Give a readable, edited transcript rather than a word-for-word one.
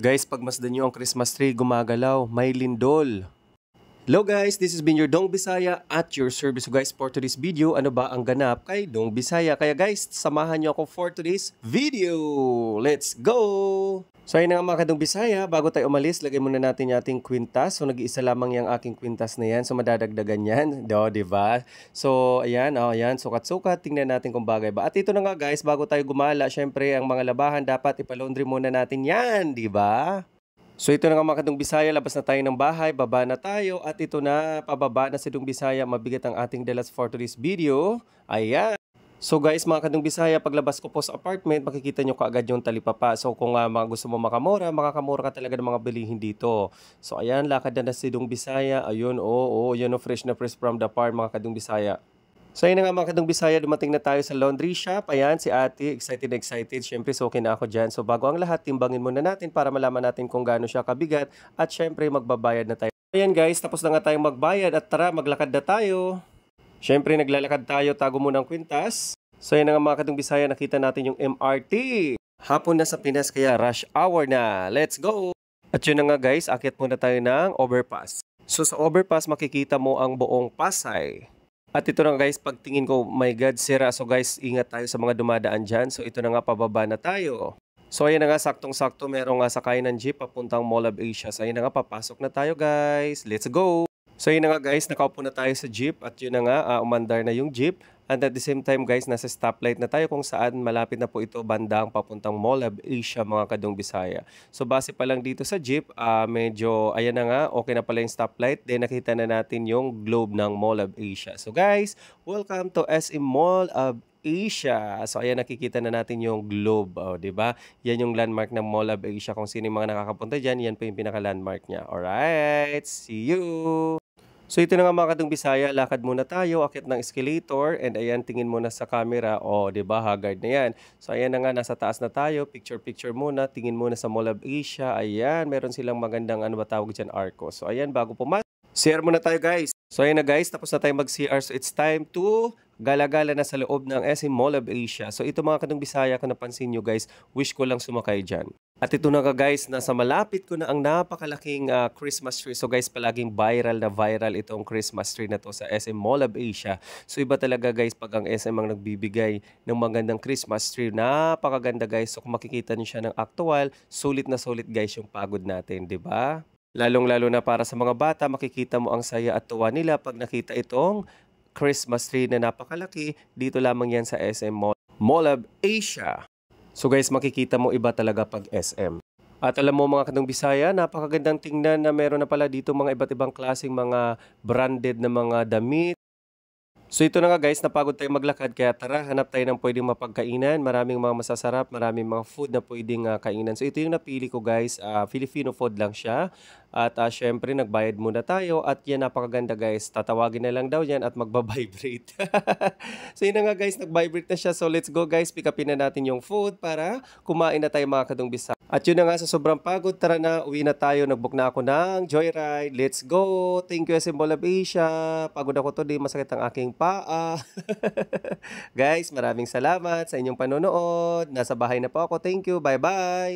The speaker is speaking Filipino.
Guys, pagmasdan nyo ang Christmas tree, gumagalaw, may lindol. Hello guys, this has been your Dong Bisaya at your service. So guys, for today's video, ano ba ang ganap kay Dong Bisaya? Kaya guys, samahan nyo ako for today's video. Let's go! So ayun nga mga Dong Bisaya, bago tayo umalis, lagay muna natin yung ating kwintas. So nag-iisa lamang yung aking kwintas na yan. So madadagdagan yan. Diba? So ayan, ayan, sukat-sukat. Tingnan natin kung bagay ba. At ito na nga guys, bago tayo gumala, syempre ang mga labahan dapat ipalaundry muna natin yan. Diba? So ito na nga mga Kadong Bisaya, labas na tayo ng bahay, baba na tayo at ito na, pababa na si Dong Bisaya, mabigat ang ating dalas for today's video. Ayan. So guys, mga Kadong Bisaya, paglabas ko po sa apartment, makikita nyo kaagad yung talipapa. So kung mga gusto mo makamura, makakamura ka talaga ng mga bilihin dito. So ayan, lakad na si Dong Bisaya. Ayun, yun fresh na fresh from the farm mga Kadong Bisaya. So ayun na nga mga Kadong Bisaya, dumating na tayo sa laundry shop. Ayan, si ate, excited na excited. Siyempre, so okay na ako dyan. So bago ang lahat, timbangin muna natin para malaman natin kung gaano siya kabigat. At siyempre, magbabayad na tayo. Ayan guys, tapos na nga tayong magbayad at tara, maglakad na tayo. Siyempre, naglalakad tayo, tago muna ang kwintas. So ayun na nga mga Kadong Bisaya, nakita natin yung MRT. Hapon na sa Pinas, kaya rush hour na. Let's go! At yun na nga guys, akyat muna tayo ng overpass. So sa overpass, makikita mo ang buong Pasay. At ito na guys, pagtingin ko, my God, sira. So guys, ingat tayo sa mga dumadaan dyan. So ito na nga, pababa na tayo. So ayan na nga, saktong-sakto, merong nga sakay ng jeep papuntang Mall of Asia. So ayan na nga, papasok na tayo guys. Let's go! So yun na nga guys, nakaupo na tayo sa jeep at yun na nga, umandar na yung jeep. And at the same time guys, nasa stoplight na tayo kung saan malapit na po ito bandang papuntang Mall of Asia mga Kadong Bisaya. So base pa lang dito sa jeep, medyo ayan na nga, okay na pala yung stoplight. Then nakita na natin yung globe ng Mall of Asia. So guys, welcome to SM Mall of Asia. So ayan, nakikita na natin yung globe, 'di ba? Yan yung landmark ng Mall of Asia. Kung sino yung mga nakakapunta diyan, yan po yung pinaka-landmark niya. Alright, see you. So ito na nga mga Kadong Bisaya, lakad muna tayo, akit ng escalator, and ayan, tingin muna sa camera, diba, haggard na yan. So ayan na nga, nasa taas na tayo, picture muna, tingin muna sa Mall of Asia, ayan, meron silang magandang, ano ba tawag dyan, arco. So ayan, bago pumasok, CR muna tayo guys. So ayan na guys, tapos na tayo mag-CR, so it's time to gala-gala na sa loob ng SM Mall of Asia. So ito mga Kadong Bisaya, kung napansin nyo guys, wish ko lang sumakay dyan. At ito na guys, nasa malapit ko na ang napakalaking Christmas tree. So guys, palaging viral na viral itong Christmas tree na to sa SM Mall of Asia. So iba talaga guys pag ang SM ang nagbibigay ng magandang Christmas tree. Napakaganda guys. So kung makikita niyo siya ng actual, sulit na sulit guys yung pagod natin, di ba? Lalong-lalo na para sa mga bata, makikita mo ang saya at tuwa nila pag nakita itong Christmas tree na napakalaki. Dito lamang yan sa SM Mall of Asia. So guys, makikita mo iba talaga pag SM. At alam mo mga Kadong Bisaya, napakagandang tingnan na meron na pala dito mga iba't ibang klaseng mga branded na mga damit. So ito na nga guys, napagod tayo maglakad kaya tara, hanap tayo ng pwedeng mapagkainan. Maraming mga masasarap, maraming mga food na pwedeng kainan. So ito yung napili ko guys, Filipino food lang siya. At syempre nagbayad muna tayo at yan napakaganda guys. Tatawagin na lang daw yan at magbabibrate. So yun na nga guys, nagvibrate na siya. So let's go guys, pick upin na natin yung food para kumain na tayo mga Kadong Bisaya. At yun na nga, sa sobrang pagod, tara na, uwi na tayo. Nagbook na ako ng joyride. Let's go! Thank you SM Mall of Asia. Pagod ako today, masakit ang aking paa. Guys, maraming salamat sa inyong panonood. Nasa bahay na po ako. Thank you. Bye-bye!